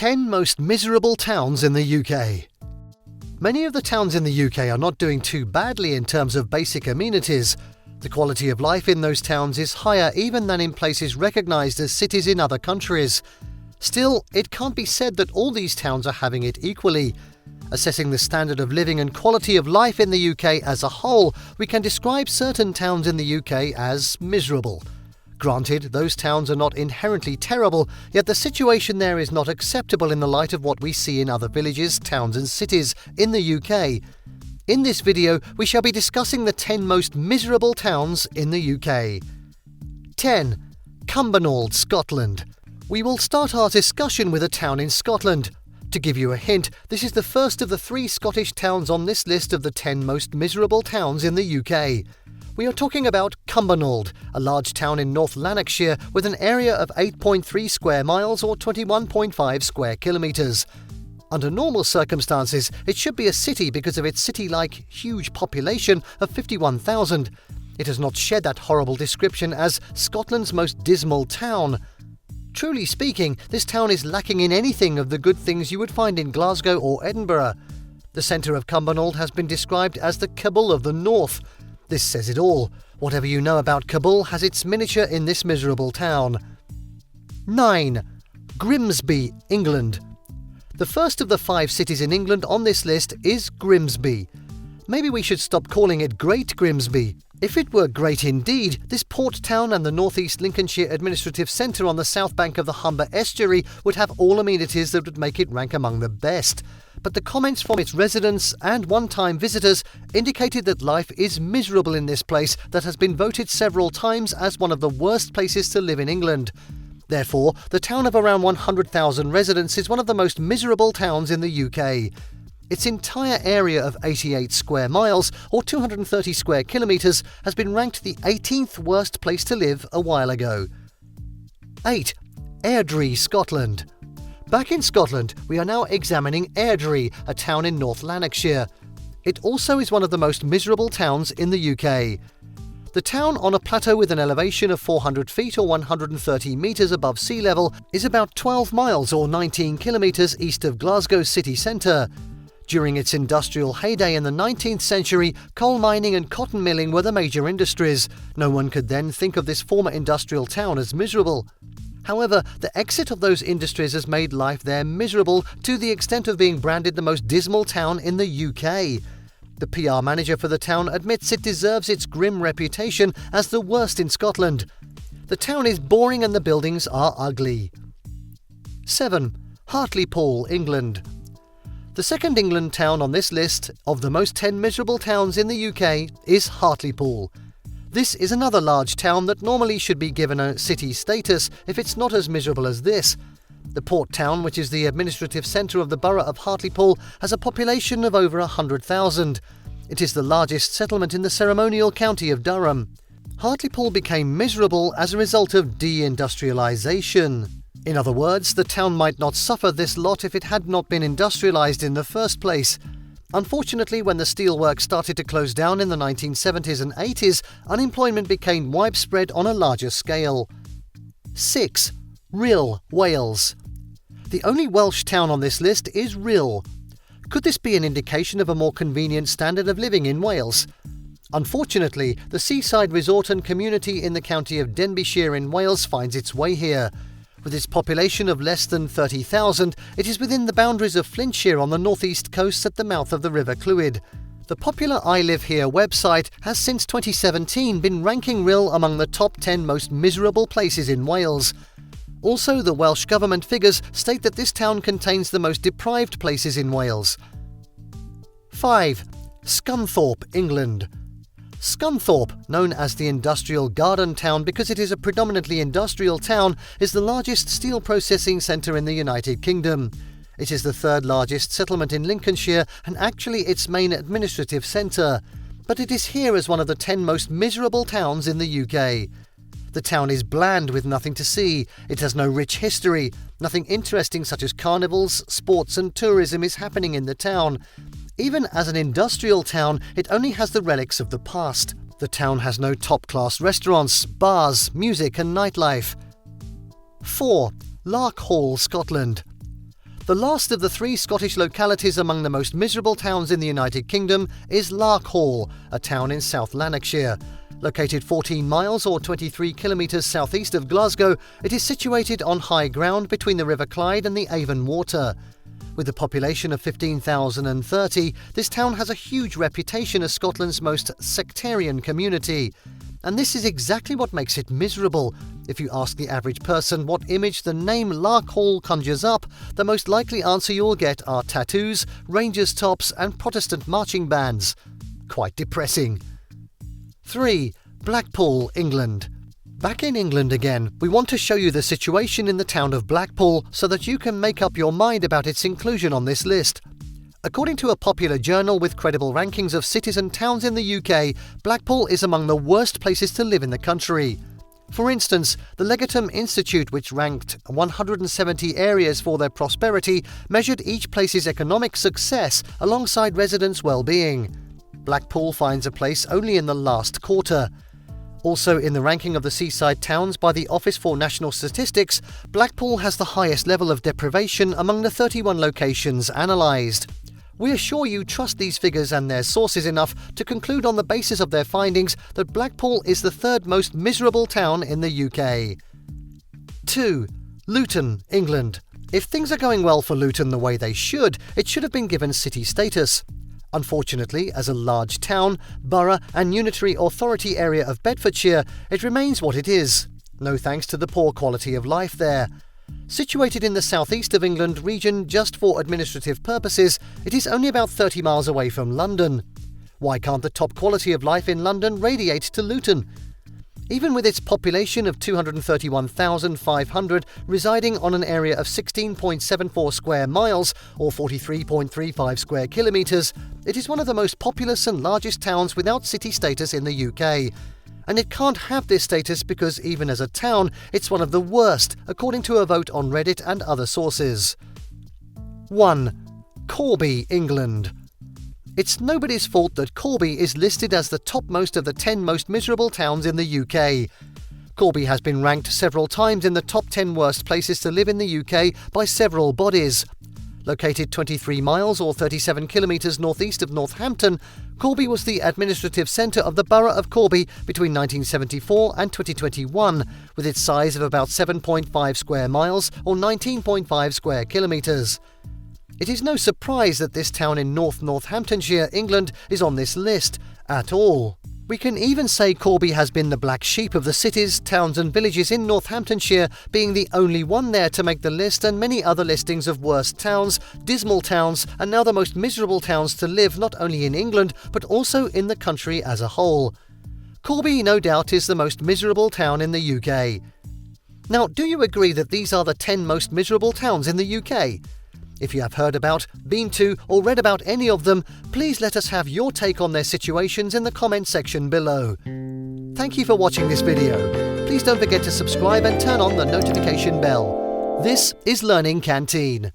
10 most miserable towns in the UK. Many of the towns in the UK are not doing too badly in terms of basic amenities. The quality of life in those towns is higher even than in places recognised as cities in other countries. Still, it can't be said that all these towns are having it equally. Assessing the standard of living and quality of life in the UK as a whole, we can describe certain towns in the UK as miserable. Granted, those towns are not inherently terrible, yet the situation there is not acceptable in the light of what we see in other villages, towns and cities in the UK. In this video, we shall be discussing the 10 most miserable towns in the UK. 10. Cumbernauld, Scotland. We will start our discussion with a town in Scotland. To give you a hint, this is the first of the 3 Scottish towns on this list of the 10 most miserable towns in the UK. We are talking about Cumbernauld, a large town in North Lanarkshire with an area of 8.3 square miles or 21.5 square kilometres. Under normal circumstances, it should be a city because of its city-like huge population of 51,000. It has not shed that horrible description as Scotland's most dismal town. Truly speaking, this town is lacking in anything of the good things you would find in Glasgow or Edinburgh. The centre of Cumbernauld has been described as the Kabul of the North. This says it all. Whatever you know about Kabul has its miniature in this miserable town. 9. Grimsby, England. The first of the 5 cities in England on this list is Grimsby. Maybe we should stop calling it Great Grimsby. If it were great indeed, this port town and the northeast Lincolnshire administrative centre on the south bank of the Humber estuary would have all amenities that would make it rank among the best. But the comments from its residents and one-time visitors indicated that life is miserable in this place that has been voted several times as one of the worst places to live in England. Therefore, the town of around 100,000 residents is one of the most miserable towns in the UK. Its entire area of 88 square miles, or 230 square kilometres, has been ranked the 18th worst place to live a while ago. 8. Airdrie, Scotland. Back in Scotland, we are now examining Airdrie, a town in North Lanarkshire. It also is one of the most miserable towns in the UK. The town, on a plateau with an elevation of 400 feet or 130 metres above sea level, is about 12 miles or 19 kilometres east of Glasgow city centre. During its industrial heyday in the 19th century, coal mining and cotton milling were the major industries. No one could then think of this former industrial town as miserable. However, the exit of those industries has made life there miserable to the extent of being branded the most dismal town in the UK. The PR manager for the town admits it deserves its grim reputation as the worst in Scotland. The town is boring and the buildings are ugly. 7. Hartlepool, England. The second England town on this list of the most 10 miserable towns in the UK is Hartlepool. This is another large town that normally should be given a city status if it's not as miserable as this. The port town, which is the administrative centre of the borough of Hartlepool, has a population of over 100,000. It is the largest settlement in the ceremonial county of Durham. Hartlepool became miserable as a result of deindustrialisation. In other words, the town might not suffer this lot if it had not been industrialised in the first place. Unfortunately, when the steelworks started to close down in the 1970s and 80s, unemployment became widespread on a larger scale. 6. Rhyl, Wales. The only Welsh town on this list is Rhyl. Could this be an indication of a more convenient standard of living in Wales? Unfortunately, the seaside resort and community in the county of Denbighshire in Wales finds its way here. With its population of less than 30,000, it is within the boundaries of Flintshire on the northeast coast at the mouth of the River Clwyd. The popular I Live Here website has since 2017 been ranking Rhyl among the top 10 most miserable places in Wales. Also, the Welsh Government figures state that this town contains the most deprived places in Wales. 5. Scunthorpe, England. Scunthorpe, known as the Industrial Garden Town because it is a predominantly industrial town, is the largest steel processing centre in the United Kingdom. It is the 3rd largest settlement in Lincolnshire and actually its main administrative centre. But it is here as one of the 10 most miserable towns in the UK. The town is bland with nothing to see. It has no rich history. Nothing interesting such as carnivals, sports and tourism is happening in the town. Even as an industrial town, it only has the relics of the past. The town has no top-class restaurants, bars, music and nightlife. 4. Larkhall, Scotland. The last of the 3 Scottish localities among the most miserable towns in the United Kingdom is Larkhall, a town in South Lanarkshire. Located 14 miles or 23 kilometres southeast of Glasgow, it is situated on high ground between the River Clyde and the Avon Water. With a population of 15,030, this town has a huge reputation as Scotland's most sectarian community. And this is exactly what makes it miserable. If you ask the average person what image the name Larkhall conjures up, the most likely answer you'll get are tattoos, Rangers tops and Protestant marching bands. Quite depressing. 3. Blackpool, England. Back in England again, we want to show you the situation in the town of Blackpool so that you can make up your mind about its inclusion on this list. According to a popular journal with credible rankings of cities and towns in the UK, Blackpool is among the worst places to live in the country. For instance, the Legatum Institute, which ranked 170 areas for their prosperity, measured each place's economic success alongside residents' well-being. Blackpool finds a place only in the last quarter. Also in the ranking of the seaside towns by the Office for National Statistics, Blackpool has the highest level of deprivation among the 31 locations analysed. We assure you trust these figures and their sources enough to conclude on the basis of their findings that Blackpool is the 3rd most miserable town in the UK. 2. Luton, England. If things are going well for Luton the way they should, it should have been given city status. Unfortunately, as a large town, borough and unitary authority area of Bedfordshire, it remains what it is. No thanks to the poor quality of life there. Situated in the southeast of England region just for administrative purposes, it is only about 30 miles away from London. Why can't the top quality of life in London radiate to Luton? Even with its population of 231,500 residing on an area of 16.74 square miles or 43.35 square kilometres, it is one of the most populous and largest towns without city status in the UK. And it can't have this status because even as a town, it's one of the worst, according to a vote on Reddit and other sources. 1. Corby, England. It's nobody's fault that Corby is listed as the topmost of the 10 most miserable towns in the UK. Corby has been ranked several times in the top 10 worst places to live in the UK by several bodies. Located 23 miles or 37 kilometres northeast of Northampton, Corby was the administrative centre of the borough of Corby between 1974 and 2021, with its size of about 7.5 square miles or 19.5 square kilometres. It is no surprise that this town in Northamptonshire, England, is on this list at all. We can even say Corby has been the black sheep of the cities, towns and villages in Northamptonshire, being the only one there to make the list, and many other listings of worst towns, dismal towns and now the most miserable towns to live not only in England but also in the country as a whole. Corby no doubt is the most miserable town in the UK. Now, do you agree that these are the 10 most miserable towns in the UK? If you have heard about, been to, or read about any of them, please let us have your take on their situations in the comment section below. Thank you for watching this video. Please don't forget to subscribe and turn on the notification bell. This is Learning Canteen.